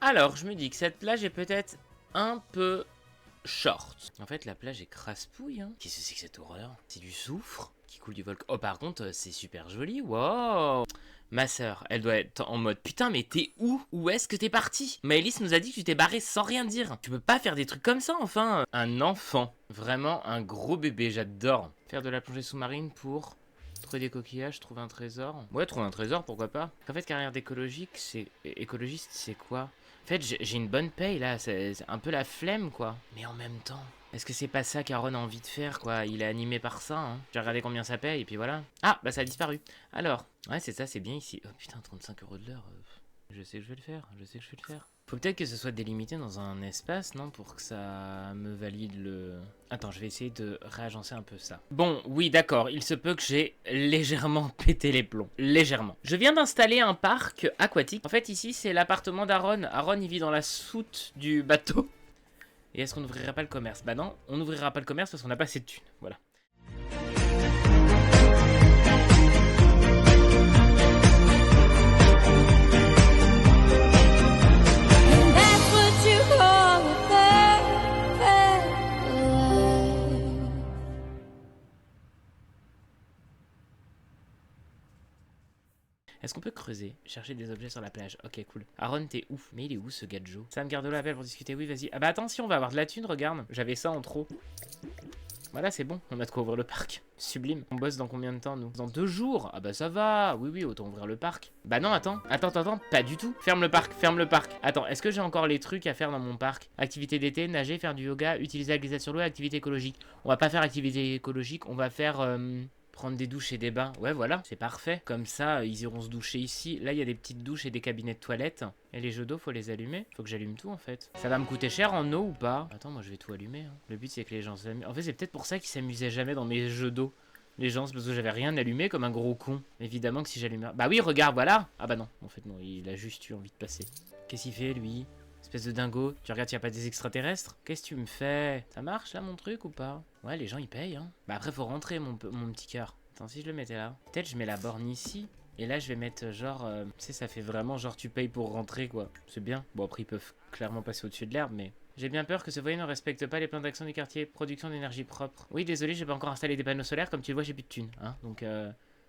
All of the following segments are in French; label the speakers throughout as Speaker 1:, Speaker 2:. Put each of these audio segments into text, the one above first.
Speaker 1: Alors, je me dis que cette plage est peut-être un peu short. En fait, la plage est crasse-pouille, hein. Qu'est-ce que c'est que cette horreur? C'est du soufre qui coule du volcan. Oh, par contre, c'est super joli. Wow. Ma sœur, elle doit être en mode putain, mais t'es où? Où est-ce que t'es parti? Maëlys nous a dit que tu t'es barré sans rien dire. Tu peux pas faire des trucs comme ça, enfin. Un enfant. Vraiment un gros bébé, j'adore. Faire de la plongée sous-marine pour trouver des coquillages, trouver un trésor. Ouais, trouver un trésor, pourquoi pas. En fait, carrière d'écologique, c'est écologiste, c'est quoi? En fait, j'ai une bonne paye là, c'est un peu la flemme quoi. Mais en même temps, est-ce que c'est pas ça qu'Aaron a envie de faire quoi? Il est animé par ça, hein. J'ai regardé combien ça paye et puis voilà. Ah, bah ça a disparu. Alors, ouais, c'est ça, c'est bien ici. Oh putain, 35 € de l'heure. Je sais que je vais le faire, je sais que je vais le faire. Faut peut-être que ce soit délimité dans un espace, non? Pour que ça me valide le... Attends, je vais essayer de réagencer un peu ça. Bon, oui, d'accord, il se peut que j'ai légèrement pété les plombs. Légèrement. Je viens d'installer un parc aquatique. En fait, ici, c'est l'appartement d'Aaron. Aaron, il vit dans la soute du bateau. Et est-ce qu'on n'ouvrirait pas le commerce? Bah non, on n'ouvrira pas le commerce parce qu'on n'a pas assez de thunes. Voilà. Est-ce qu'on peut creuser? Chercher des objets sur la plage. Ok, cool. Aaron, t'es ouf. Mais il est où ce gars de Joe? Sam Gardolo appelle pour discuter. Oui, vas-y. Ah bah attends, si on va avoir de la thune, regarde. J'avais ça en trop. Voilà, c'est bon. On a de quoi ouvrir le parc. Sublime. On bosse dans combien de temps, nous? Dans 2 jours. Ah bah ça va. Oui, oui, autant ouvrir le parc. Bah non, attends. Attends. Pas du tout. Ferme le parc. Ferme le parc. Attends, est-ce que j'ai encore les trucs à faire dans mon parc? Activité d'été, nager, faire du yoga, utiliser la glissade sur l'eau, activité écologique. On va pas faire activité écologique. On va faire... prendre des douches et des bains. Ouais, voilà, c'est parfait. Comme ça, ils iront se doucher ici. Là, il y a des petites douches et des cabinets de toilettes. Et les jeux d'eau, faut les allumer. Faut que j'allume tout, en fait. Ça va me coûter cher en eau ou pas? Attends, moi, je vais tout allumer. Hein. Le but, c'est que les gens s'amusent. En fait, c'est peut-être pour ça qu'ils s'amusaient jamais dans mes jeux d'eau. Les gens, c'est parce que j'avais rien allumé comme un gros con. Évidemment que si j'allume... Bah oui, regarde, voilà. Ah bah non, en fait, non, il a juste eu envie de passer. Qu'est-ce qu'il fait, lui? Espèce de dingo, tu regardes, il n'y a pas des extraterrestres? Qu'est-ce que tu me fais? Ça marche là mon truc ou pas? Ouais, les gens ils payent, hein. Bah après, faut rentrer mon petit cœur. Attends, si je le mettais là. Peut-être je mets la borne ici. Et là, je vais mettre genre. Tu sais, ça fait vraiment genre tu payes pour rentrer quoi. C'est bien. Bon, après, ils peuvent clairement passer au-dessus de l'herbe, mais. J'ai bien peur que ce foyer ne respecte pas les plans d'action du quartier. Production d'énergie propre. Oui, désolé, j'ai pas encore installé des panneaux solaires. Comme tu le vois, j'ai plus de thunes. Hein, donc,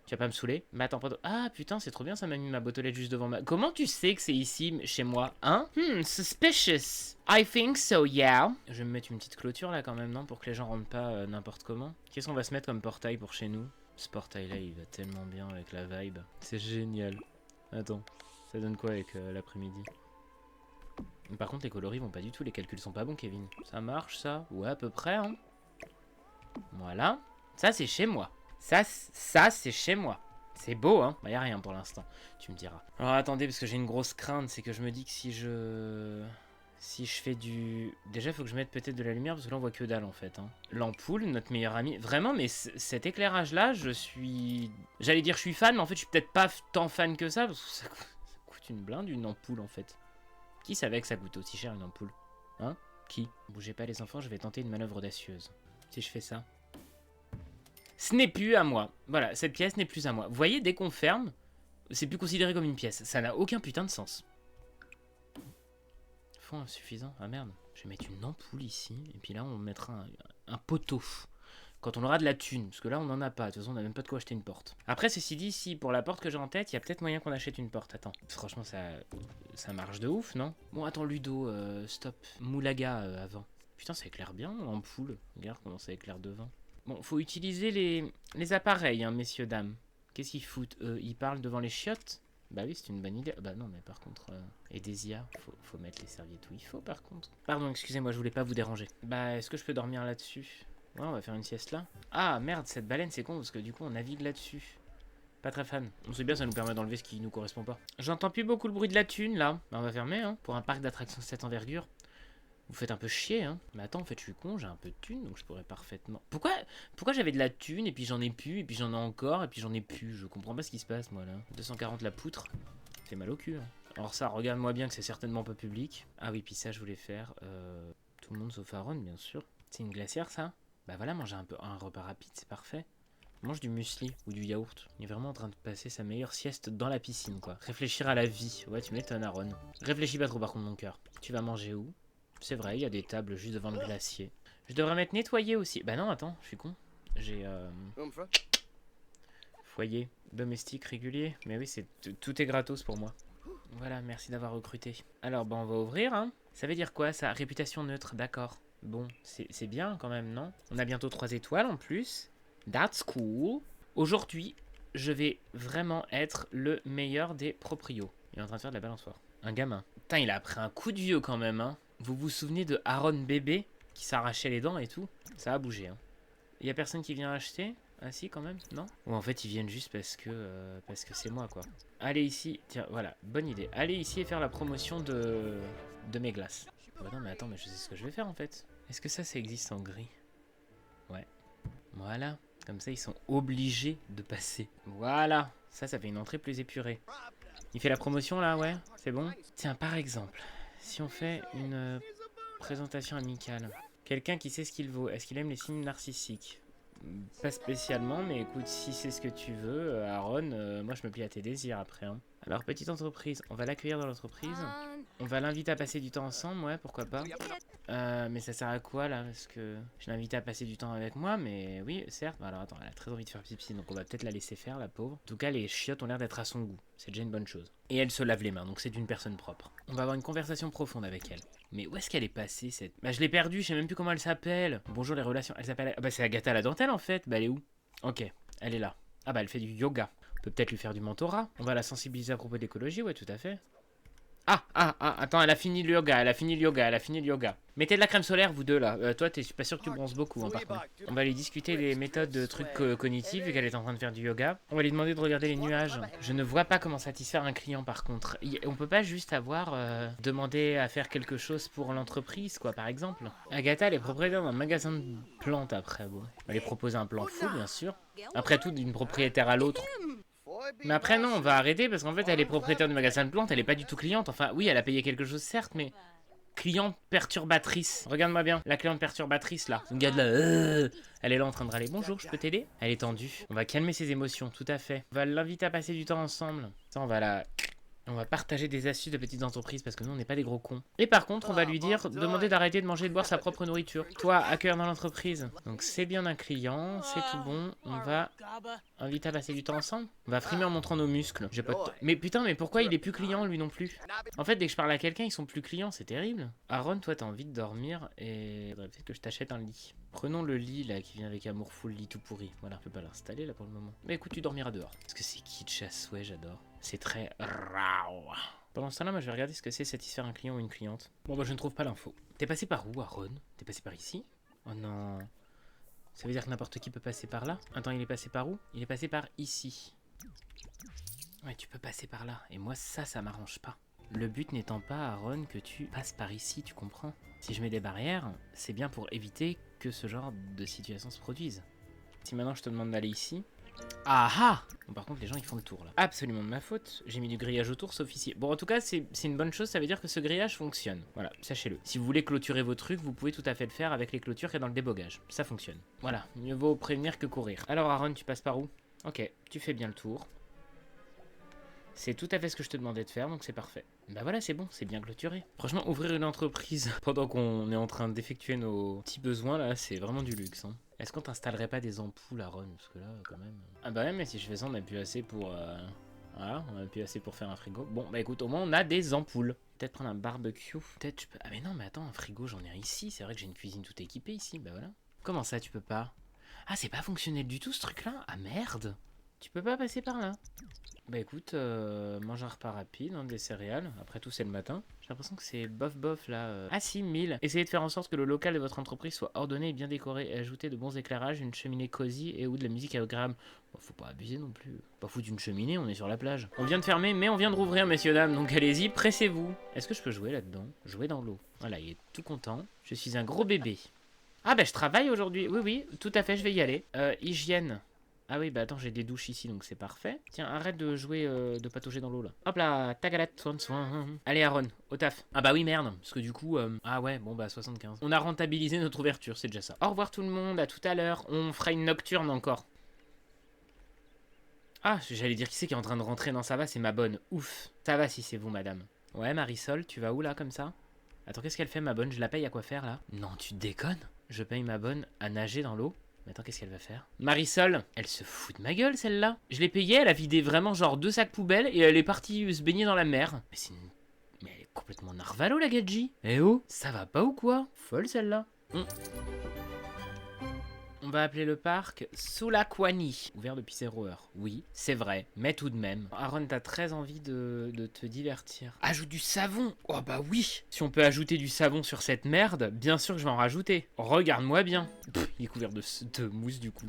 Speaker 1: tu vas pas me saouler. Mais attends, pardon. Ah putain, c'est trop bien, ça m'a mis ma boîte aux lettres juste devant ma. Comment tu sais que c'est ici, chez moi? Hein? Suspicious. I think so, yeah. Je vais me mettre une petite clôture là quand même, non? Pour que les gens rentrent pas n'importe comment. Qu'est-ce qu'on va se mettre comme portail pour chez nous? Ce portail là, il va tellement bien avec la vibe. C'est génial. Attends, ça donne quoi avec l'après-midi? Par contre, les coloris vont pas du tout. Les calculs sont pas bons, Kevin. Ça marche, ça? Ouais, à peu près, hein. Voilà. Ça, c'est chez moi. Ça c'est chez moi. C'est beau, hein. Bah, y a rien pour l'instant. Tu me diras. Alors, attendez, parce que j'ai une grosse crainte. C'est que je me dis que si je fais du... Déjà, il faut que je mette peut-être de la lumière, parce que là, on voit que dalle, en fait. Hein. L'ampoule, notre meilleur ami. Vraiment, mais cet éclairage-là, je suis... J'allais dire je suis fan, mais en fait, je suis peut-être pas tant fan que ça, parce que ça coûte une blinde, une ampoule, en fait. Qui savait que ça coûte aussi cher, une ampoule? Hein? Qui? Bougez pas, les enfants, je vais tenter une manœuvre audacieuse. Si je fais ça... Ce n'est plus à moi. Voilà, cette pièce n'est plus à moi. Vous voyez, dès qu'on ferme, c'est plus considéré comme une pièce. Ça n'a aucun putain de sens. Fond insuffisant. Ah merde. Je vais mettre une ampoule ici. Et puis là, on mettra un poteau. Quand on aura de la thune. Parce que là, on n'en a pas. De toute façon, on n'a même pas de quoi acheter une porte. Après, ceci dit, si pour la porte que j'ai en tête, il y a peut-être moyen qu'on achète une porte. Attends. Franchement, ça marche de ouf, non? Bon, attends, Ludo, stop. Moulaga avant. Putain, ça éclaire bien, l'ampoule. Regarde comment ça éclaire devant. Bon, faut utiliser les appareils, hein, messieurs, dames. Qu'est-ce qu'ils foutent, eux? Ils parlent devant les chiottes? Bah oui, c'est une bonne idée. Bah non, mais par contre... Et des IA, faut mettre les serviettes où il faut, par contre. Pardon, excusez-moi, je voulais pas vous déranger. Bah, est-ce que je peux dormir là-dessus? Ouais, on va faire une sieste là. Ah, merde, cette baleine, c'est con, parce que du coup, on navigue là-dessus. Pas très fan. On sait bien, ça nous permet d'enlever ce qui nous correspond pas. J'entends plus beaucoup le bruit de la thune, là. Bah, on va fermer, hein, pour un parc d'attractions de cette envergure. Vous faites un peu chier, hein. Mais attends, en fait, je suis con, j'ai un peu de thune, donc je pourrais parfaitement... Pourquoi j'avais de la thune, et puis j'en ai plus, et puis j'en ai encore, et puis j'en ai plus? Je comprends pas ce qui se passe, moi, là. 240 la poutre. C'est mal au cul, hein. Alors ça, regarde-moi bien que c'est certainement pas public. Ah oui, puis ça, je voulais faire... Tout le monde sauf Aaron, bien sûr. C'est une glacière, ça? Bah voilà, manger un repas rapide, c'est parfait. Mange du muesli ou du yaourt. Il est vraiment en train de passer sa meilleure sieste dans la piscine, quoi. Réfléchir à la vie. Ouais, tu m'étonnes, Aaron. Réfléchis pas trop, par contre, mon cœur. Tu vas manger où? C'est vrai, il y a des tables juste devant le glacier. Je devrais m'être nettoyé aussi. Bah non, attends, je suis con. J'ai foyer domestique régulier. Mais oui, tout est gratos pour moi. Voilà, merci d'avoir recruté. Alors, bah on va ouvrir, hein. Ça veut dire quoi, ça? Réputation neutre, d'accord. Bon, c'est bien quand même, non? On a bientôt 3 étoiles en plus. That's cool. Aujourd'hui, je vais vraiment être le meilleur des proprios. Il est en train de faire de la balançoire. Un gamin. Putain, il a pris un coup de vieux quand même, hein. Vous vous souvenez de Aaron bébé qui s'arrachait les dents et tout? Ça a bougé, hein. Il y a personne qui vient acheter? Ah si, quand même, non? Ou en fait, ils viennent juste parce que c'est moi, quoi. Allez ici, tiens, voilà, bonne idée. Allez ici et faire la promotion de mes glaces. Bah non, mais attends, mais je sais ce que je vais faire, en fait. Est-ce que ça existe en gris? Ouais. Voilà. Comme ça, ils sont obligés de passer. Voilà. Ça fait une entrée plus épurée. Il fait la promotion, là, ouais? C'est bon? Tiens, par exemple, si on fait une présentation amicale. Quelqu'un qui sait ce qu'il vaut. Est-ce qu'il aime les signes narcissiques? Pas spécialement, mais écoute, si c'est ce que tu veux, Aaron, moi je me plie à tes désirs après. Hein. Alors, petite entreprise, on va l'accueillir dans l'entreprise. On va l'inviter à passer du temps ensemble, ouais, pourquoi pas. Mais ça sert à quoi là? Parce que je l'ai invité à passer du temps avec moi, mais oui, certes. Alors attends, elle a très envie de faire pipi, donc on va peut-être la laisser faire, la pauvre. En tout cas, les chiottes ont l'air d'être à son goût. C'est déjà une bonne chose. Et elle se lave les mains, donc c'est une personne propre. On va avoir une conversation profonde avec elle. Mais où est-ce qu'elle est passée cette... Bah je l'ai perdue, je sais même plus comment elle s'appelle. Bonjour les relations, elle s'appelle... Ah bah c'est Agatha la dentelle en fait. Bah elle est où? Ok, elle est là. Ah bah elle fait du yoga. On peut peut-être lui faire du mentorat. On va la sensibiliser à propos de l'écologie, ouais tout à fait. Attends, elle a fini le yoga, Mettez de la crème solaire, vous deux, là. Toi, t'es pas sûr que tu bronzes beaucoup, hein, par contre. On va lui discuter des méthodes de trucs cognitifs, vu qu'elle est en train de faire du yoga. On va lui demander de regarder les nuages. Je ne vois pas comment satisfaire un client, par contre. On peut pas juste avoir demandé à faire quelque chose pour l'entreprise, quoi, par exemple. Agatha, elle est propriétaire d'un magasin de plantes, après, bon. On va lui proposer un plan fou, bien sûr. Après tout, d'une propriétaire à l'autre. Mais après non, on va arrêter parce qu'en fait elle est propriétaire du magasin de plantes, elle est pas du tout cliente. Enfin oui, elle a payé quelque chose certes, mais cliente perturbatrice. Regarde-moi bien, la cliente perturbatrice là. Regarde là, elle est là en train de râler. Bonjour, je peux t'aider? Elle est tendue. On va calmer ses émotions, tout à fait. On va l'inviter à passer du temps ensemble. Ça, on va partager des astuces de petites entreprises parce que nous on n'est pas des gros cons. Et par contre on va lui dire, demander d'arrêter de manger et de boire sa propre nourriture. Toi, accueillir dans l'entreprise. Donc c'est bien un client, c'est tout bon. On va inviter à passer du temps ensemble. On va frimer en montrant nos muscles. J'ai pas de temps. Mais putain, mais pourquoi il est plus client lui non plus? En fait dès que je parle à quelqu'un ils sont plus clients, c'est terrible. Aaron, toi t'as envie de dormir et faudrait peut-être que je t'achète un lit. Prenons le lit là qui vient avec Amour Full, lit tout pourri. Voilà, je peux pas l'installer là pour le moment. Mais écoute, tu dormiras dehors. Parce que c'est kitsch à souhait, j'adore. C'est très rao. Pendant ce temps-là, moi je vais regarder ce que c'est satisfaire un client ou une cliente. Bon bah je ne trouve pas l'info. T'es passé par où, Aaron? T'es passé par ici? Oh non. Ça veut dire que n'importe qui peut passer par là? Attends, il est passé par où? Il est passé par ici. Ouais, tu peux passer par là. Et moi ça m'arrange pas. Le but n'étant pas, Aaron, que tu passes par ici, tu comprends? Si je mets des barrières, c'est bien pour éviter que ce genre de situation se produise. Si maintenant je te demande d'aller ici... Ah ah! Bon, par contre les gens ils font le tour là. Absolument de ma faute, j'ai mis du grillage autour sauf ici. Bon en tout cas c'est une bonne chose, ça veut dire que ce grillage fonctionne. Voilà, sachez-le. Si vous voulez clôturer vos trucs, vous pouvez tout à fait le faire avec les clôtures qu'il y a dans le débogage. Ça fonctionne. Voilà, mieux vaut prévenir que courir. Alors Aaron, tu passes par où? Ok, tu fais bien le tour. C'est tout à fait ce que je te demandais de faire, donc c'est parfait. Bah voilà, c'est bon, c'est bien clôturé. Franchement, ouvrir une entreprise pendant qu'on est en train d'effectuer nos petits besoins, là, c'est vraiment du luxe. Hein. Est-ce qu'on t'installerait pas des ampoules, Aaron? Parce que là, quand même... Ah bah ouais, mais si je fais ça, on a plus assez pour... Voilà, on a plus assez pour faire un frigo. Bon, bah écoute, au moins, on a des ampoules. Peut-être prendre un barbecue. Peut-être je peux... Ah mais non, mais attends, un frigo, j'en ai ici. C'est vrai que j'ai une cuisine toute équipée ici, bah voilà. Comment ça, tu peux pas? Ah, c'est pas fonctionnel du tout, ce truc-là? Ah merde! Tu peux pas passer par là. Bah écoute, mange un repas rapide, hein, des céréales. Après tout, c'est le matin. J'ai l'impression que c'est bof bof là. Ah si, 1000. Essayez de faire en sorte que le local de votre entreprise soit ordonné et bien décoré. Et ajoutez de bons éclairages, une cheminée cosy et ou de la musique agréable. Bon, faut pas abuser non plus. Pas foutre d'une cheminée, on est sur la plage. On vient de fermer, mais on vient de rouvrir, messieurs dames. Donc allez-y, pressez-vous. Est-ce que je peux jouer là-dedans? Jouer dans l'eau. Voilà, il est tout content. Je suis un gros bébé. Ah bah je travaille aujourd'hui. Oui, oui, tout à fait, je vais y aller. Hygiène. Ah oui, bah attends, j'ai des douches ici, donc c'est parfait. Tiens, arrête de jouer, de patauger dans l'eau, là. Hop là, tagalette, soin. Allez, Aaron, au taf. Ah bah oui, merde, parce que du coup... Ah ouais, bon bah 75. On a rentabilisé notre ouverture, c'est déjà ça. Au revoir tout le monde, à tout à l'heure. On fera une nocturne encore. Ah, j'allais dire qui c'est qui est en train de rentrer. Non, ça va, c'est ma bonne. Ouf. Ça va si c'est vous, madame. Ouais, Marisol, tu vas où là, comme ça? Attends, qu'est-ce qu'elle fait, ma bonne? Je la paye à quoi faire là? Non, tu déconnes? Je paye ma bonne à nager dans l'eau? Mais attends, qu'est-ce qu'elle va faire? Marisol, elle se fout de ma gueule celle-là. Je l'ai payée, elle a vidé vraiment genre 2 sacs poubelles et elle est partie se baigner dans la mer. Mais c'est une... Mais elle est complètement narvalo la gadji. Eh oh, ça va pas ou quoi? Folle celle-là. On va appeler le parc Sulakwani. Ouvert depuis 0 heure. Oui, c'est vrai, mais tout de même. Aaron, t'as très envie de te divertir. Ajoute du savon. Oh bah oui. Si on peut ajouter du savon sur cette merde, bien sûr que je vais en rajouter. Regarde-moi bien. Pff, il est couvert de mousse du coup.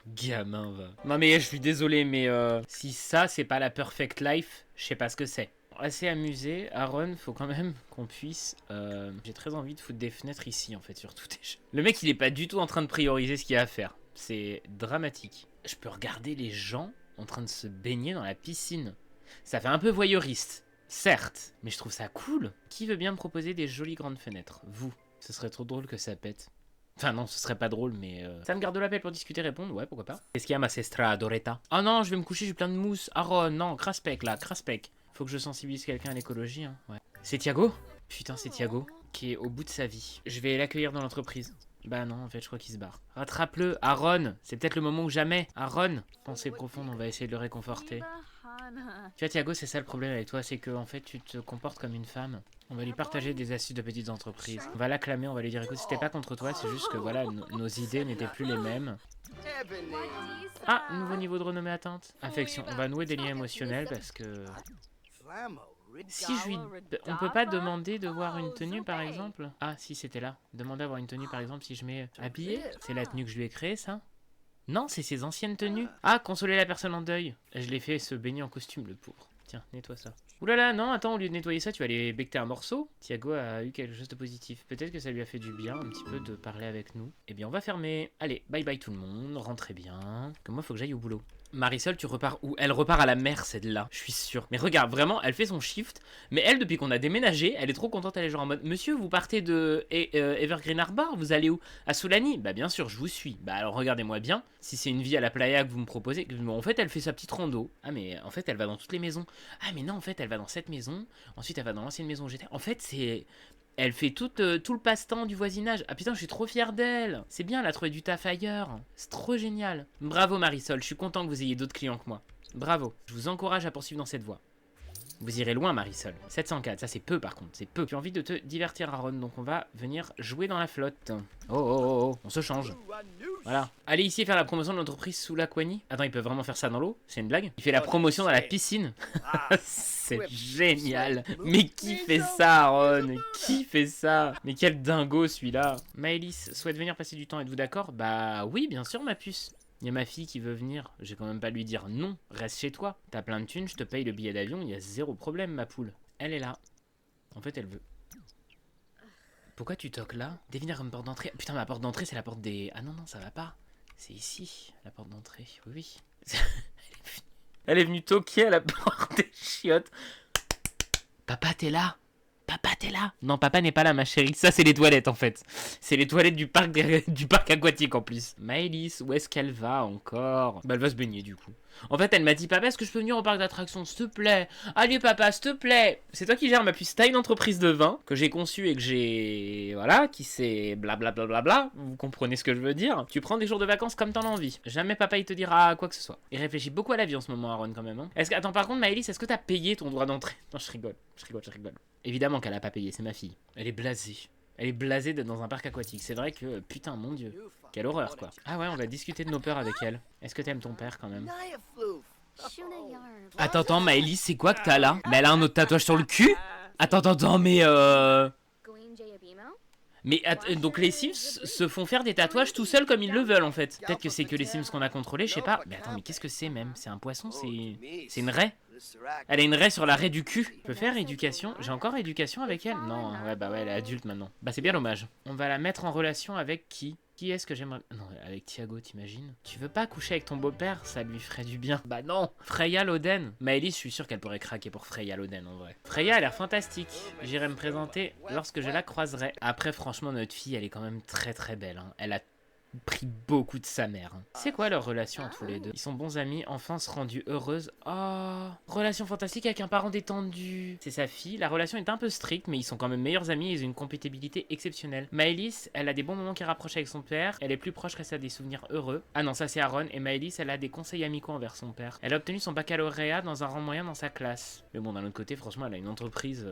Speaker 1: Gamin va. Non mais je suis désolé, mais si ça c'est pas la perfect life, je sais pas ce que c'est. Assez amusé, Aaron, faut quand même qu'on puisse... J'ai très envie de foutre des fenêtres ici, en fait, surtout déjà. Le mec, il est pas du tout en train de prioriser ce qu'il y a à faire. C'est dramatique. Je peux regarder les gens en train de se baigner dans la piscine. Ça fait un peu voyeuriste, certes, mais je trouve ça cool. Qui veut bien me proposer des jolies grandes fenêtres? Vous. Ce serait trop drôle que ça pète. Enfin non, ce serait pas drôle, mais... Ça me garde l'appel pour discuter, répondre, ouais, pourquoi pas. Qu'est-ce qu'il y a, ma sestra adoreta? Oh non, je vais me coucher, j'ai plein de mousse. Aaron, non, craspec, là, craspec. Faut que je sensibilise quelqu'un à l'écologie, hein, ouais. C'est Thiago? Putain, c'est Thiago, qui est au bout de sa vie. Je vais l'accueillir dans l'entreprise. Bah non, en fait, je crois qu'il se barre. Rattrape-le, Aaron. C'est peut-être le moment ou jamais. Aaron. Pensée profonde, on va essayer de le réconforter. Tu vois, Thiago, c'est ça le problème avec toi, c'est que en fait, tu te comportes comme une femme. On va lui partager des astuces de petites entreprises. On va l'acclamer, on va lui dire, écoute, c'était pas contre toi, c'est juste que voilà, nos idées n'étaient plus les mêmes. Ah, nouveau niveau de renommée atteinte. Affection, on va nouer des liens émotionnels parce que... Si je lui... On peut pas demander de voir une tenue par exemple? Ah, si c'était là. Demander à voir une tenue par exemple si je mets habillé. C'est la tenue que je lui ai créée, ça? Non, c'est ses anciennes tenues. Ah, consoler la personne en deuil. Je l'ai fait se baigner en costume, le pauvre. Tiens, nettoie ça. Oulala, non, attends, au lieu de nettoyer ça, tu vas aller becter un morceau. Thiago a eu quelque chose de positif. Peut-être que ça lui a fait du bien, un petit peu, de parler avec nous. Eh bien, on va fermer. Allez, bye bye tout le monde, rentrez bien. Comme moi, faut que j'aille au boulot. Marisol, tu repars où? Elle repart à la mer, celle-là, je suis sûr. Mais regarde, vraiment, elle fait son shift. Mais elle, depuis qu'on a déménagé, elle est trop contente. Elle est genre en mode, monsieur, vous partez de Evergreen Harbor? Vous allez où? À Sulani? Bah bien sûr, je vous suis. Bah alors regardez-moi bien. Si c'est une vie à la playa que vous me proposez, en fait, elle fait sa petite rando. Ah mais en fait, elle va dans toutes les maisons. Ah mais non, en fait, elle va dans cette maison. Ensuite, elle va dans l'ancienne maison où j'étais. En fait, c'est... Elle fait tout le passe-temps du voisinage. Ah putain, je suis trop fier d'elle. C'est bien, elle a trouvé du taf ailleurs. C'est trop génial. Bravo Marisol, je suis content que vous ayez d'autres clients que moi. Bravo. Je vous encourage à poursuivre dans cette voie. Vous irez loin Marisol. 704, ça c'est peu par contre, c'est peu. J'ai envie de te divertir Aaron, donc on va venir jouer dans la flotte. Oh, on se change. Voilà. Allez ici faire la promotion de l'entreprise Sulakwani. Attends, il peut vraiment faire ça dans l'eau? C'est une blague? Il fait la promotion dans la piscine. C'est génial. Mais qui fait ça, Aaron? Qui fait ça? Mais quel dingo celui-là. Maëlys souhaite venir passer du temps, êtes-vous d'accord? Bah oui, bien sûr ma puce. Il y a ma fille qui veut venir, je vais quand même pas lui dire non, reste chez toi. T'as plein de thunes, je te paye le billet d'avion, il y a zéro problème ma poule. Elle est là. En fait elle veut... Pourquoi tu toques là? Définir comme porte d'entrée. Putain, ma porte d'entrée c'est la porte des... Ah non, ça va pas. C'est ici, la porte d'entrée. Oui. Elle est venue toquer à la porte des chiottes. Papa, t'es là? Papa, t'es là? Non, papa n'est pas là, ma chérie. Ça, c'est les toilettes, en fait. C'est les toilettes du parc aquatique, en plus. Maëlys, où est-ce qu'elle va, encore? Bah, elle va se baigner, du coup. En fait, elle m'a dit, papa, est-ce que je peux venir au parc d'attractions, s'il te plaît? Allez, papa, s'il te plaît. C'est toi qui gères ma puce. T'as une entreprise de vin que j'ai conçue et que j'ai... Voilà, qui s'est blablabla. Vous comprenez ce que je veux dire? Tu prends des jours de vacances comme t'en as envie. Jamais papa, il te dira quoi que ce soit. Il réfléchit beaucoup à la vie en ce moment, Aaron, quand même. Hein. Attends, par contre, Maëlys, est-ce que t'as payé ton droit d'entrée? Non, je rigole. Évidemment qu'elle a pas payé, c'est ma fille. Elle est blasée. Elle est blasée d'être dans un parc aquatique. C'est vrai que, putain, mon dieu. Quelle horreur, quoi. Ah ouais, on va discuter de nos peurs avec elle. Est-ce que t'aimes ton père, quand même? Attends, Maëlys, c'est quoi que t'as là? Mais elle a un autre tatouage sur le cul? Attends, mais Mais donc les Sims se font faire des tatouages tout seuls comme ils le veulent en fait. Peut-être que c'est que les Sims qu'on a contrôlés, je sais pas. Mais attends, mais qu'est-ce que c'est même? C'est un poisson? C'est une raie? Elle a une raie sur la raie du cul. Je peux faire éducation? J'ai encore éducation avec elle? Non, ouais, bah ouais, elle est adulte maintenant. Bah c'est bien dommage. On va la mettre en relation avec qui? Qui est-ce que j'aimerais... Non, avec Thiago, t'imagines? Tu veux pas coucher avec ton beau-père? Ça lui ferait du bien. Bah non. Freya Loden. Maëlys, je suis sûr qu'elle pourrait craquer pour Freya Loden, en vrai. Freya a l'air fantastique. J'irai me présenter lorsque je la croiserai. Après, franchement, notre fille, elle est quand même très très belle. Hein. Elle a pris beaucoup de sa mère. C'est quoi leur relation entre les deux? Ils sont bons amis, enfance rendue heureuse. Oh, relation fantastique avec un parent détendu. C'est sa fille, la relation est un peu stricte, mais ils sont quand même meilleurs amis et ils ont une compatibilité exceptionnelle. Maëlys, elle a des bons moments qui rapprochent avec son père, elle est plus proche reste à des souvenirs heureux. Ah non, ça c'est Aaron, et Maëlys, elle a des conseils amicaux envers son père. Elle a obtenu son baccalauréat dans un rang moyen dans sa classe. Mais bon, d'un autre côté, franchement, elle a une entreprise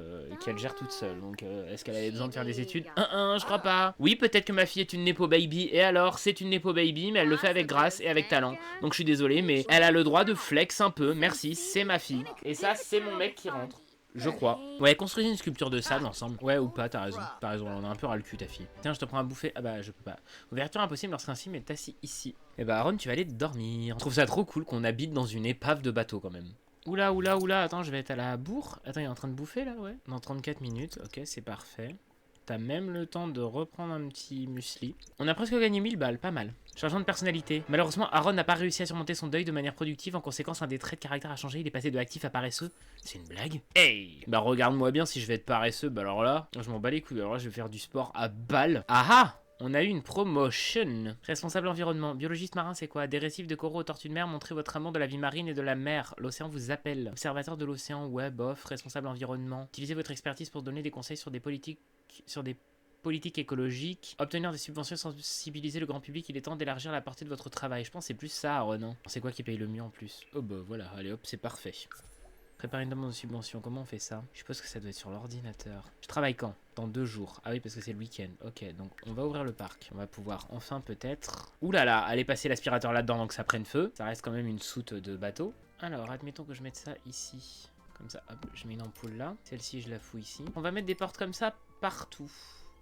Speaker 1: qu'elle gère toute seule, donc est-ce qu'elle avait besoin de faire des études? Je crois pas. Oui, peut-être que ma fille est une Nepo Baby, et alors, c'est une Nepo Baby, mais elle le fait avec grâce et avec talent. Donc je suis désolé, mais elle a le droit de flex un peu, merci, c'est ma fille. Et ça, c'est mon mec qui rentre. Je crois. Ouais, construisez une sculpture de sable ensemble. Ouais, ou pas, t'as raison. T'as raison, on a un peu ras le cul, ta fille. Tiens, je te prends à bouffer. Ah bah, je peux pas. Ouverture impossible lorsqu'un sim est assis ici. Et bah, Aaron, tu vas aller dormir. Je trouve ça trop cool qu'on habite dans une épave de bateau quand même. Oula, oula, oula, attends, je vais être à la bourre. Attends, il est en train de bouffer là, ouais. Dans 34 minutes, ok, c'est parfait. T'as même le temps de reprendre un petit muesli. On a presque gagné 1000 balles, pas mal. Changement de personnalité. Malheureusement, Aaron n'a pas réussi à surmonter son deuil de manière productive. En conséquence, un des traits de caractère a changé. Il est passé de actif à paresseux. C'est une blague? Hey! Bah regarde-moi bien si je vais être paresseux. Bah alors là, je m'en bats les couilles. Alors là, je vais faire du sport à balle. Ah ah! On a eu une promotion. Responsable environnement. Biologiste marin, c'est quoi? Des récifs de coraux aux tortues de mer. Montrez votre amour de la vie marine et de la mer. L'océan vous appelle. Observateur de l'océan, web, off. Responsable environnement. Utilisez votre expertise pour donner des conseils sur des politiques écologiques, obtenir des subventions, sensibiliser le grand public. Il est temps d'élargir la portée de votre travail. Je pense que c'est plus ça, Aaron. C'est quoi qui paye le mieux en plus? Oh bah voilà, allez hop, c'est parfait. Préparer une demande de subvention, comment on fait ça? Je suppose que ça doit être sur l'ordinateur. Je travaille quand? Dans 2 jours. Ah oui, parce que c'est le week-end. Ok, donc on va ouvrir le parc. On va pouvoir enfin peut-être... Ouh là là, aller passer l'aspirateur là-dedans donc ça prenne feu. Ça reste quand même une soute de bateau. Alors, admettons que je mette ça ici. Comme ça, hop, je mets une ampoule là. Celle-ci, je la fous ici. On va mettre des portes comme ça partout.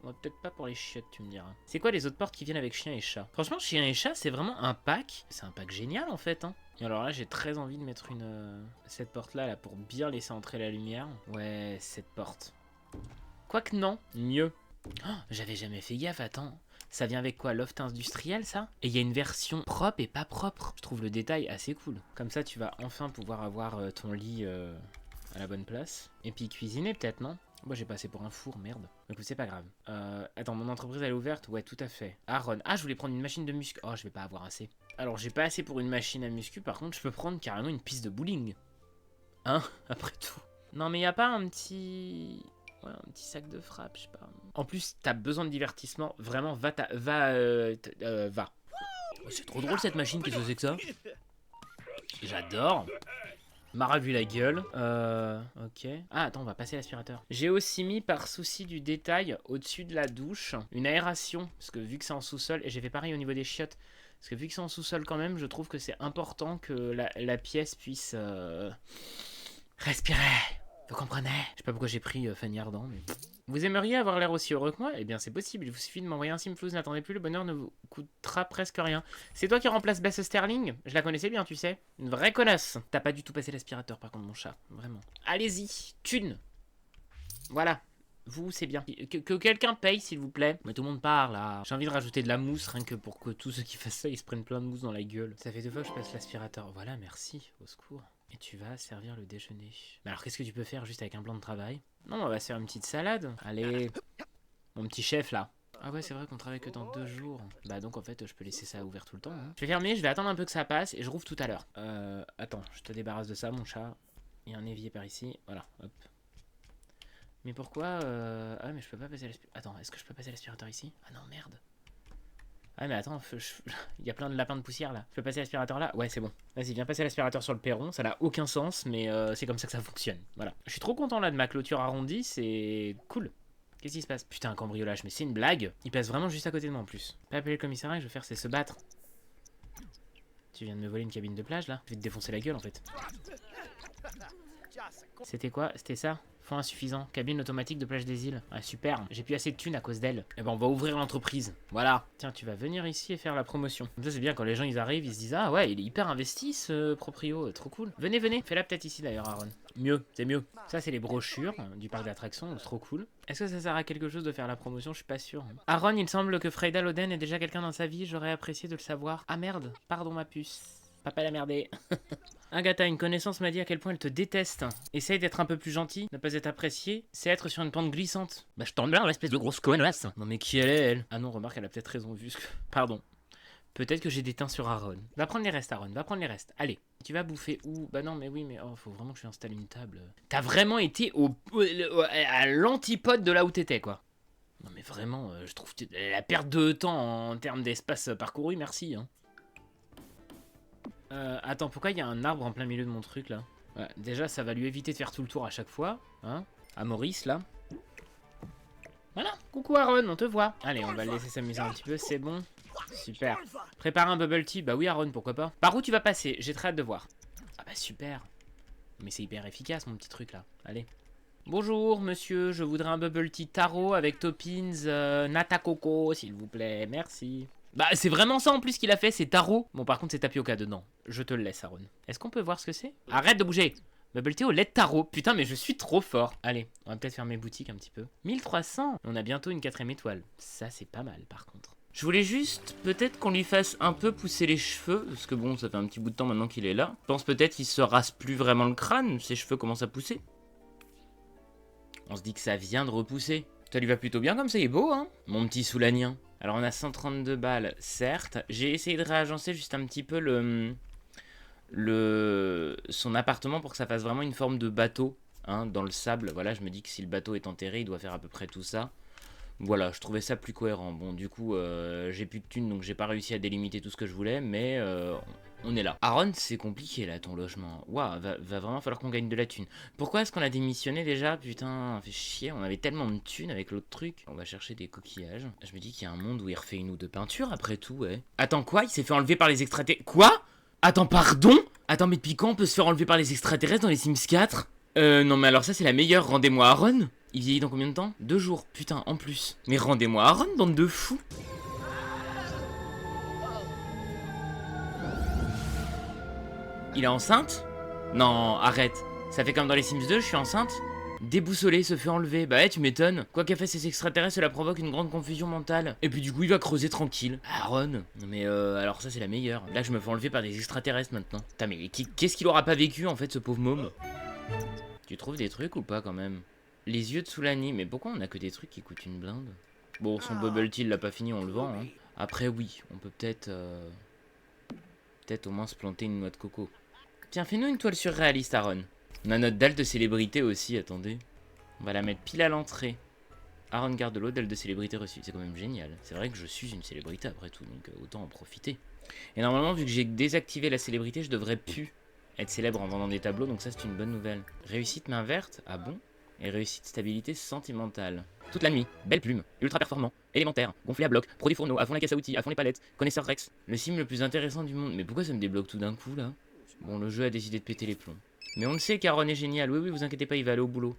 Speaker 1: On va peut-être pas pour les chiottes, tu me diras. C'est quoi les autres portes qui viennent avec chien et chat? Franchement, chien et chat, c'est vraiment un pack. C'est un pack génial en fait, hein. Et alors là, j'ai très envie de mettre cette porte-là là, pour bien laisser entrer la lumière. Ouais, cette porte. Quoique non, mieux. Oh, j'avais jamais fait gaffe, attends. Ça vient avec quoi? Loft industriel, ça? Et il y a une version propre et pas propre. Je trouve le détail assez cool. Comme ça, tu vas enfin pouvoir avoir ton lit à la bonne place. Et puis cuisiner peut-être, non? Moi j'ai passé pour un four, merde. Écoute, c'est pas grave. Attends, mon entreprise elle est ouverte? Ouais, tout à fait. Aaron. Ah, je voulais prendre une machine de muscu. Oh, je vais pas avoir assez. Alors, j'ai pas assez pour une machine à muscu. Par contre, je peux prendre carrément une piste de bowling. Hein? Après tout. Non, mais y a pas un petit... Ouais, un petit sac de frappe, je sais pas. En plus, t'as besoin de divertissement. Vraiment, va. Oh, c'est trop drôle cette machine, qu'est-ce que c'est que ça? J'adore. Mara vu la gueule. Ok. Ah, attends, on va passer l'aspirateur. J'ai aussi mis, par souci du détail, au-dessus de la douche, une aération. Parce que vu que c'est en sous-sol, et j'ai fait pareil au niveau des chiottes. Parce que vu que c'est en sous-sol quand même, je trouve que c'est important que la pièce puisse respirer. Vous comprenez? Je sais pas pourquoi j'ai pris Fanny Ardant, mais... Vous aimeriez avoir l'air aussi heureux que moi? Eh bien, c'est possible. Il vous suffit de m'envoyer un simflouz. N'attendez plus, le bonheur ne vous coûtera presque rien. C'est toi qui remplace Bess Sterling? Je la connaissais bien, tu sais. Une vraie connasse. T'as pas du tout passé l'aspirateur, par contre, mon chat. Vraiment. Allez-y. Thune. Voilà. Vous, c'est bien. Que quelqu'un paye, s'il vous plaît. Mais tout le monde part, là. J'ai envie de rajouter de la mousse, rien que pour que tous ceux qui fassent ça, ils se prennent plein de mousse dans la gueule. Ça fait 2 fois que je passe l'aspirateur. Voilà, merci. Au secours. Et tu vas servir le déjeuner. Mais alors, qu'est-ce que tu peux faire juste avec un plan de travail? Non, on va se faire une petite salade. Allez. Mon petit chef, là. Ah ouais, c'est vrai qu'on travaille que dans 2 jours. Bah donc, en fait, je peux laisser ça ouvert tout le temps. Hein. Je vais fermer, je vais attendre un peu que ça passe et je rouvre tout à l'heure. Attends, je te débarrasse de ça, mon chat. Il y a un évier par ici. Voilà, hop. Mais pourquoi Ah, mais je peux pas passer l'aspirateur. Attends, est-ce que je peux passer l'aspirateur ici? Ah non, merde. Ah mais attends, il y a plein de lapins de poussière là. Je peux passer l'aspirateur là? Ouais, c'est bon. Vas-y, viens passer l'aspirateur sur le perron. Ça n'a aucun sens, mais c'est comme ça que ça fonctionne. Voilà. Je suis trop content là de ma clôture arrondie, c'est cool. Qu'est-ce qui se passe? Putain, un cambriolage, mais c'est une blague. Il passe vraiment juste à côté de moi en plus. Pas appeler le commissariat, je veux faire c'est se battre. Tu viens de me voler une cabine de plage là? Je vais te défoncer la gueule en fait. C'était quoi? C'était ça? Fonds insuffisant. Cabine automatique de plage des îles. Ah super, j'ai plus assez de thunes à cause d'elle. Eh ben on va ouvrir l'entreprise. Voilà. Tiens, tu vas venir ici et faire la promotion. Comme ça c'est bien, quand les gens ils arrivent, ils se disent ah ouais, il est hyper investi ce proprio, trop cool. Venez, venez. Fais-la peut-être ici d'ailleurs, Aaron. Mieux, c'est mieux. Ça c'est les brochures du parc d'attractions, trop cool. Est-ce que ça sert à quelque chose de faire la promotion? Je suis pas sûr. Aaron, il semble que Freda Loden est déjà quelqu'un dans sa vie, j'aurais apprécié de le savoir. Ah merde, pardon ma puce. Papa l'a merdé. Agatha, une connaissance m'a dit à quel point elle te déteste. Essaye d'être un peu plus gentil, ne pas être apprécié, c'est être sur une pente glissante. Bah je t'en bien, l'espèce de grosse connasse. Non mais qui elle est, elle? Ah non, remarque, elle a peut-être raison vu ce que... Pardon. Peut-être que j'ai des teints sur Aaron. Va prendre les restes, Aaron. Va prendre les restes. Allez. Tu vas bouffer où? Bah non, mais oui, mais oh, faut vraiment que je installe une table. T'as vraiment été à l'antipode de là où t'étais, quoi. Non, mais vraiment, je trouve la perte de temps en termes d'espace parcouru, merci. Hein. Attends, pourquoi il y a un arbre en plein milieu de mon truc, là? Ouais, déjà, ça va lui éviter de faire tout le tour à chaque fois. Hein, à Maurice, là. Voilà. Coucou, Aaron, on te voit. Allez, on va le laisser s'amuser un petit peu, c'est bon. Super. Préparer un bubble tea. Bah oui, Aaron, pourquoi pas. Par où tu vas passer? J'ai très hâte de voir. Ah bah super. Mais c'est hyper efficace, mon petit truc, là. Allez. Bonjour, monsieur. Je voudrais un bubble tea taro avec toppings nata coco, s'il vous plaît. Merci. Bah, c'est vraiment ça, en plus, qu'il a fait. C'est taro. Bon, par contre, c'est tapioca dedans. Je te le laisse, Aaron. Est-ce qu'on peut voir ce que c'est? Arrête de bouger. Bubble tea au lait de taro. Putain, mais je suis trop fort. Allez, on va peut-être faire mes boutiques un petit peu. 1300. On a bientôt une 4ème étoile. Ça, c'est pas mal, par contre. Je voulais juste, peut-être qu'on lui fasse un peu pousser les cheveux, parce que bon, ça fait un petit bout de temps maintenant qu'il est là. Je pense peut-être qu'il se rase plus vraiment le crâne, ses cheveux commencent à pousser. On se dit que ça vient de repousser. Ça lui va plutôt bien comme ça, il est beau, hein, mon petit Soulanien. Alors on a 132 balles, certes. J'ai essayé de réagencer juste un petit peu son appartement pour que ça fasse vraiment une forme de bateau, hein, dans le sable. Voilà, je me dis que si le bateau est enterré, il doit faire à peu près tout ça. Voilà, je trouvais ça plus cohérent. Bon, du coup, j'ai plus de thunes, donc j'ai pas réussi à délimiter tout ce que je voulais, mais on est là. Aaron, c'est compliqué, là, ton logement. Waouh, va vraiment falloir qu'on gagne de la thune. Pourquoi est-ce qu'on a démissionné, déjà? Putain, fait chier, on avait tellement de thunes avec l'autre truc. On va chercher des coquillages. Je me dis qu'il y a un monde où il refait une ou deux peintures, après tout, ouais. Attends, quoi? Il s'est fait enlever par les extraterrestres? Quoi? Attends, pardon? Attends, mais depuis quand on peut se faire enlever par les extraterrestres dans les Sims 4? Non, mais alors ça, c'est la meilleure. Rendez-moi Aaron. Il vieillit dans combien de temps? 2 jours, putain, en plus. Mais rendez-moi Aaron, bande de fous. Il est enceinte? Non, arrête. Ça fait comme dans les Sims 2, je suis enceinte? Déboussolé, se fait enlever. Bah ouais, tu m'étonnes. Quoi qu'a fait ces extraterrestres, cela provoque une grande confusion mentale. Et puis du coup, il va creuser tranquille. Aaron. Non mais alors ça, c'est la meilleure. Là, je me fais enlever par des extraterrestres maintenant. Putain, mais qu'est-ce qu'il aura pas vécu, en fait, ce pauvre môme? Tu trouves des trucs ou pas, quand même? Les yeux de Soulani, mais pourquoi on a que des trucs qui coûtent une blinde? Bon, son bubble tea, il l'a pas fini, on le vend. Hein. Après, oui, on peut peut-être au moins se planter une noix de coco. Tiens, fais-nous une toile surréaliste, Aaron. On a notre dalle de célébrité aussi, attendez. On va la mettre pile à l'entrée. Aaron Gardelot, dalle de célébrité reçue. C'est quand même génial. C'est vrai que je suis une célébrité après tout, donc autant en profiter. Et normalement, vu que j'ai désactivé la célébrité, je devrais plus être célèbre en vendant des tableaux, donc ça, c'est une bonne nouvelle. Réussite main verte? Ah bon? Et réussite stabilité sentimentale. Toute la nuit, belle plume, ultra performant, élémentaire, gonflé à bloc, produit fourneau, à fond la caisse à outils, à fond les palettes, connaisseur Rex. Le sim le plus intéressant du monde. Mais pourquoi ça me débloque tout d'un coup là? Bon, le jeu a décidé de péter les plombs. Mais on le sait qu'Aaron est génial, oui, vous inquiétez pas, il va aller au boulot.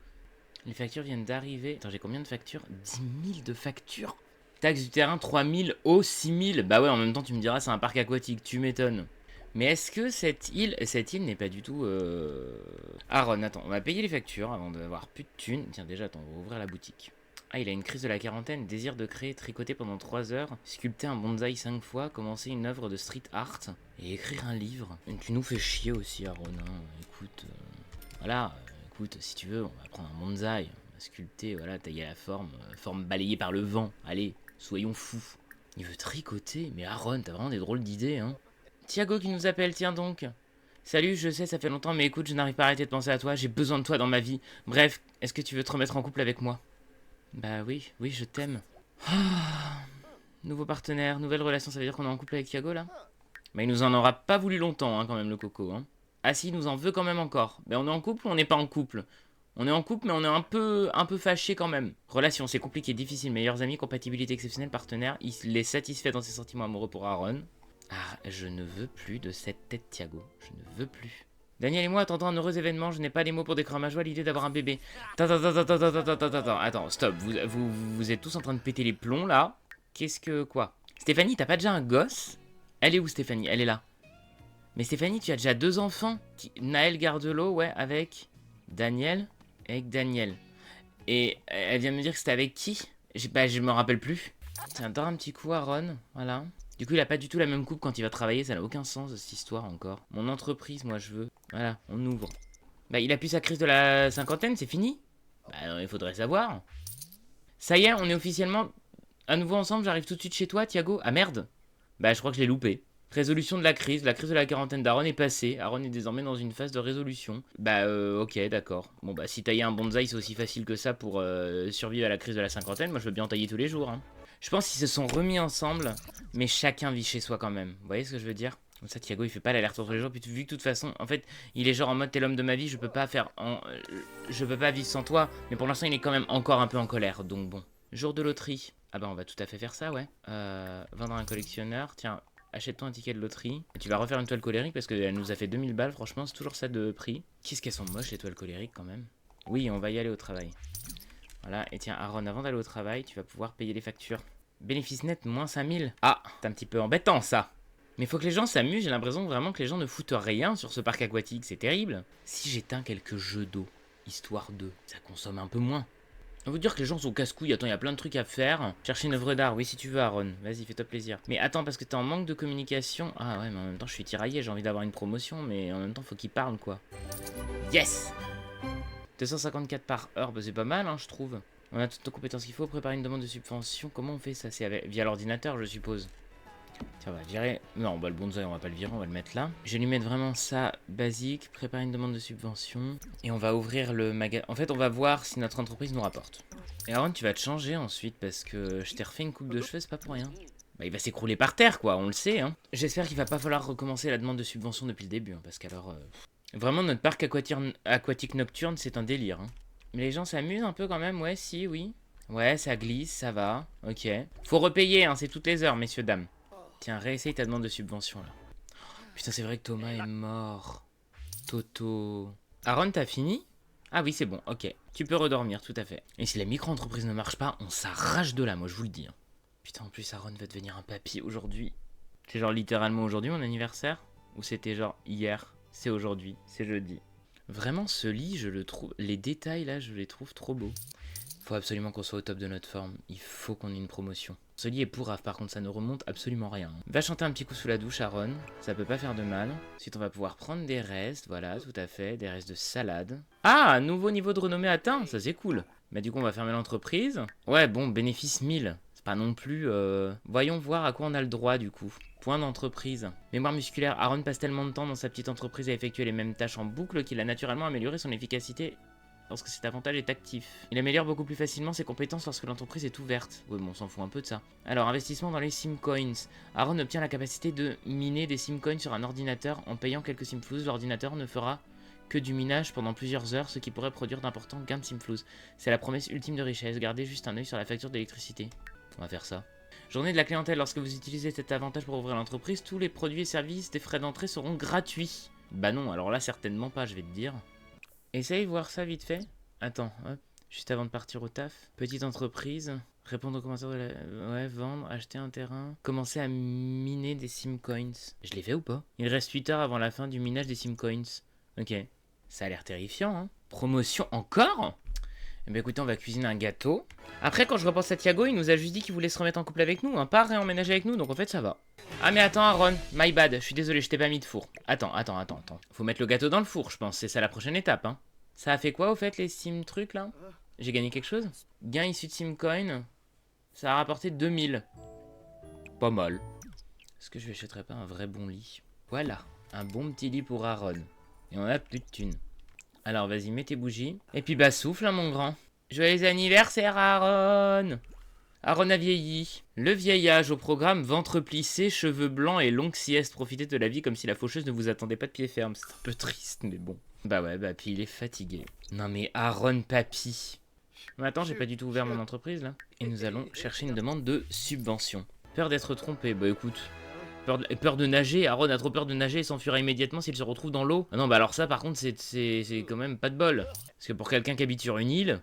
Speaker 1: Les factures viennent d'arriver. Attends, j'ai combien de factures? 10 000 de factures? Taxe du terrain, 3 000, eau, 6 000. Bah ouais, en même temps, tu me diras, c'est un parc aquatique, tu m'étonnes. Mais est-ce que cette île n'est pas du tout... Aaron, attends, on va payer les factures avant d'avoir plus de thunes. Tiens, déjà, attends, on va ouvrir la boutique. Ah, il a une crise de la quarantaine, désir de créer, tricoter pendant 3 heures, sculpter un bonsaï 5 fois, commencer une œuvre de street art et écrire un livre. Et tu nous fais chier aussi, Aaron, hein. Écoute, voilà, écoute, si tu veux, on va prendre un bonsaï, on va sculpter, voilà, tailler la forme, forme balayée par le vent. Allez, soyons fous. Il veut tricoter, mais Aaron, t'as vraiment des drôles d'idées, hein. Thiago qui nous appelle, tiens donc. Salut, je sais, ça fait longtemps, mais écoute, je n'arrive pas à arrêter de penser à toi, j'ai besoin de toi dans ma vie. Bref, est-ce que tu veux te remettre en couple avec moi? Bah oui, je t'aime. Nouveau partenaire, nouvelle relation, ça veut dire qu'on est en couple avec Thiago, là? Bah il nous en aura pas voulu longtemps, hein, quand même, le coco, hein. Ah si, il nous en veut quand même encore. Bah on est en couple ou on n'est pas en couple? On est en couple, mais on est un peu fâché quand même. Relation, c'est compliqué, difficile, meilleurs amis, compatibilité exceptionnelle, partenaire. Il est satisfait dans ses sentiments amoureux pour Aaron. Ah, je ne veux plus de cette tête, Thiago. Je ne veux plus. Daniel et moi attendons un heureux événement. Je n'ai pas les mots pour décrire ma joie à l'idée d'avoir un bébé. Attends, stop. Vous êtes tous en train de péter les plombs, là. Qu'est-ce que... Quoi? Stéphanie, t'as pas déjà un gosse? Elle est où, Stéphanie? Elle est là. Mais Stéphanie, tu as déjà 2 enfants. Naël Gardelot, ouais, avec... Daniel. Avec Daniel. Et elle vient de me dire que c'était avec qui? Je me rappelle plus. Tiens, dors un petit coup, Aaron. Voilà. Du coup, il a pas du tout la même coupe quand il va travailler, ça n'a aucun sens cette histoire encore. Mon entreprise, moi je veux. Voilà, on ouvre. Bah, il a plus sa crise de la cinquantaine, c'est fini? Bah, non, il faudrait savoir. Ça y est, on est officiellement à nouveau ensemble, j'arrive tout de suite chez toi, Thiago. Ah merde. Bah, je crois que je l'ai loupé. Résolution de la crise de la quarantaine d'Aaron est passée. Aaron est désormais dans une phase de résolution. Bah, ok, d'accord. Bon, bah, si tailler un bonsaï, c'est aussi facile que ça pour survivre à la crise de la cinquantaine, moi je veux bien en tailler tous les jours. Hein. Je pense qu'ils se sont remis ensemble, mais chacun vit chez soi quand même. Vous voyez ce que je veux dire? Comme ça, Thiago, il fait pas l'alerte tous les jours. Puis vu que de toute façon, en fait, il est genre en mode t'es l'homme de ma vie, je peux pas je peux pas vivre sans toi. Mais pour l'instant, il est quand même encore un peu en colère. Donc bon. Jour de loterie. Ah bah, on va tout à fait faire ça, ouais. Vendre à un collectionneur. Tiens, achète-toi un ticket de loterie. Et tu vas refaire une toile colérique parce qu'elle nous a fait 2000 balles. Franchement, c'est toujours ça de prix. Qu'est-ce qu'elles sont moches, les toiles colériques, quand même. Oui, on va y aller au travail. Voilà. Et tiens, Aaron, avant d'aller au travail, tu vas pouvoir payer les factures. Bénéfice net, moins 5000. Ah, c'est un petit peu embêtant, ça. Mais faut que les gens s'amusent. J'ai l'impression vraiment que les gens ne foutent rien sur ce parc aquatique. C'est terrible. Si j'éteins quelques jeux d'eau, histoire de, ça consomme un peu moins. On veut dire que les gens sont casse-couilles. Attends, il y a plein de trucs à faire. Chercher une œuvre d'art, oui, si tu veux, Aaron. Vas-y, fais-toi plaisir. Mais attends, parce que t'es en manque de communication. Ah ouais, mais en même temps, je suis tiraillé. J'ai envie d'avoir une promotion, mais en même temps, faut qu'il parle, quoi. Yes! 254 par heure, bah, c'est pas mal, hein, je trouve. On a toutes nos compétences qu'il faut. Préparer une demande de subvention. Comment on fait ça? C'est via l'ordinateur, je suppose. Tiens, on va virer. Non, bah, le bonsaï, on va pas le virer, on va le mettre là. Je vais lui mettre vraiment ça basique. Préparer une demande de subvention. Et on va ouvrir le magasin. En fait, on va voir si notre entreprise nous rapporte. Et Aaron, tu vas te changer ensuite parce que je t'ai refait une coupe de cheveux, c'est pas pour rien. Bah, il va s'écrouler par terre, quoi, on le sait, hein. J'espère qu'il va pas falloir recommencer la demande de subvention depuis le début, hein, parce qu'alors. Vraiment, notre parc aquatique nocturne, c'est un délire, hein. Mais les gens s'amusent un peu quand même, ouais, si, oui. Ouais, ça glisse, ça va. Ok. Faut repayer, hein, c'est toutes les heures, messieurs, dames. Tiens, réessaye ta demande de subvention, là. Putain, c'est vrai que Thomas est mort. Toto. Aaron, t'as fini? Ah oui, c'est bon, ok. Tu peux redormir, tout à fait. Et si la micro-entreprise ne marche pas, on s'arrache de là, moi, je vous le dis. Hein. Putain, en plus, Aaron va devenir un papy aujourd'hui. C'est genre littéralement aujourd'hui, mon anniversaire? Ou c'était genre hier? C'est aujourd'hui, c'est jeudi. Vraiment, ce lit, je le trouve... Les détails, là, je les trouve trop beaux. Faut absolument qu'on soit au top de notre forme. Il faut qu'on ait une promotion. Ce lit est pourrave, par contre, ça ne remonte absolument rien. Va chanter un petit coup sous la douche, Aaron. Ça peut pas faire de mal. Ensuite, on va pouvoir prendre des restes. Voilà, tout à fait. Des restes de salade. Ah, nouveau niveau de renommée atteint. Ça, c'est cool. Bah, du coup, on va fermer l'entreprise. Ouais, bon, bénéfice 1000. C'est pas non plus... Voyons voir à quoi on a le droit, du coup. Point d'entreprise. Mémoire musculaire. Aaron passe tellement de temps dans sa petite entreprise à effectuer les mêmes tâches en boucle qu'il a naturellement amélioré son efficacité lorsque cet avantage est actif. Il améliore beaucoup plus facilement ses compétences lorsque l'entreprise est ouverte. Oui, bon, on s'en fout un peu de ça. Alors, investissement dans les simcoins. Aaron obtient la capacité de miner des simcoins sur un ordinateur en payant quelques simflouz. L'ordinateur ne fera que du minage pendant plusieurs heures, ce qui pourrait produire d'importants gains de simflouz. C'est la promesse ultime de richesse. Gardez juste un œil sur la facture d'électricité. On va faire ça. Journée de la clientèle. Lorsque vous utilisez cet avantage pour ouvrir l'entreprise, tous les produits et services des frais d'entrée seront gratuits. Bah non, alors là, certainement pas, je vais te dire. Essaye voir ça vite fait. Attends, hop. Juste avant de partir au taf. Petite entreprise. Répondre aux commentaires de la... Ouais, vendre, acheter un terrain. Commencer à miner des simcoins. Je l'ai fait ou pas? Il reste 8 heures avant la fin du minage des simcoins. Ok. Ça a l'air terrifiant, hein. Promotion encore? Eh bien écoutez, on va cuisiner un gâteau. Après, quand je repense à Thiago, il nous a juste dit qu'il voulait se remettre en couple avec nous, hein, pas réemménager avec nous, donc en fait ça va. Ah mais attends Aaron, my bad, je suis désolé, je t'ai pas mis de four. Attends. Faut mettre le gâteau dans le four, je pense, c'est ça la prochaine étape, hein. Ça a fait quoi au fait les sim trucs là? J'ai gagné quelque chose? Gain issu de simcoin. Ça a rapporté 2000. Pas mal. Est-ce que je achèterais pas un vrai bon lit? Voilà, un bon petit lit pour Aaron. Et on a plus de thunes. Alors vas-y, mets tes bougies. Et puis bah souffle hein, mon grand. Joyeux anniversaire Aaron. Aaron a vieilli. Le vieillage au programme, ventre plissé, cheveux blancs et longue sieste. Profitez de la vie comme si la faucheuse ne vous attendait pas de pied ferme. C'est un peu triste mais bon. Bah ouais, bah puis il est fatigué. Non mais Aaron papy. Mais attends, j'ai pas du tout ouvert mon entreprise là. Et nous allons chercher une demande de subvention. Peur d'être trompé, bah écoute... Peur de nager, Aaron a trop peur de nager et s'enfuira immédiatement s'il se retrouve dans l'eau. Ah non, bah alors ça par contre c'est quand même pas de bol. Parce que pour quelqu'un qui habite sur une île,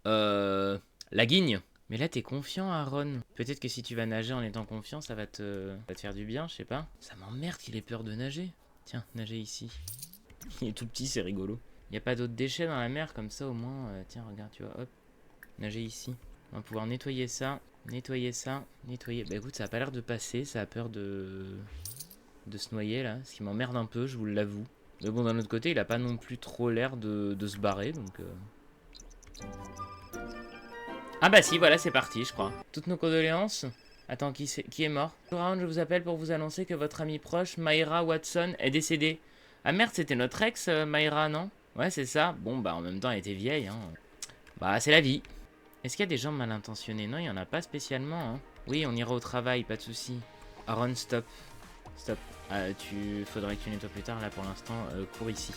Speaker 1: la guigne. Mais là t'es confiant Aaron. Peut-être que si tu vas nager en étant confiant, ça va te faire du bien, je sais pas. Ça m'emmerde qu'il ait peur de nager. Tiens, nager ici. Il est tout petit, c'est rigolo. Il n'y a pas d'autres déchets dans la mer comme ça au moins. Tiens, regarde, tu vois, hop. Nager ici. On va pouvoir nettoyer ça. Nettoyer ça, nettoyer. Bah écoute, ça a pas l'air de passer, ça a peur de se noyer là, ce qui m'emmerde un peu, je vous l'avoue. Mais bon, d'un autre côté, il a pas non plus trop l'air de se barrer, donc... Ah bah si, voilà, c'est parti, je crois. Toutes nos condoléances. Attends, qui est mort? Bonjour Aaron, je vous appelle pour vous annoncer que votre amie proche, Myra Watson, est décédée. Ah merde, c'était notre ex, Myra, non? Ouais, c'est ça. Bon, bah en même temps, elle était vieille, hein. Bah, c'est la vie. Est-ce qu'il y a des gens mal intentionnés? Non, il n'y en a pas spécialement, hein. Oui, on ira au travail, pas de souci. Aaron, stop. Stop. Faudrait que tu nettoies plus tard, là, pour l'instant, cours ici.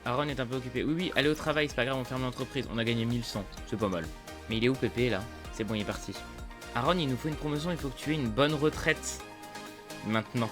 Speaker 1: Aaron est un peu occupé. Oui, oui, allez au travail, c'est pas grave, on ferme l'entreprise. On a gagné 1100, c'est pas mal. Mais il est où, Pépé, là? C'est bon, il est parti. Aaron, il nous faut une promotion, il faut que tu aies une bonne retraite. Maintenant.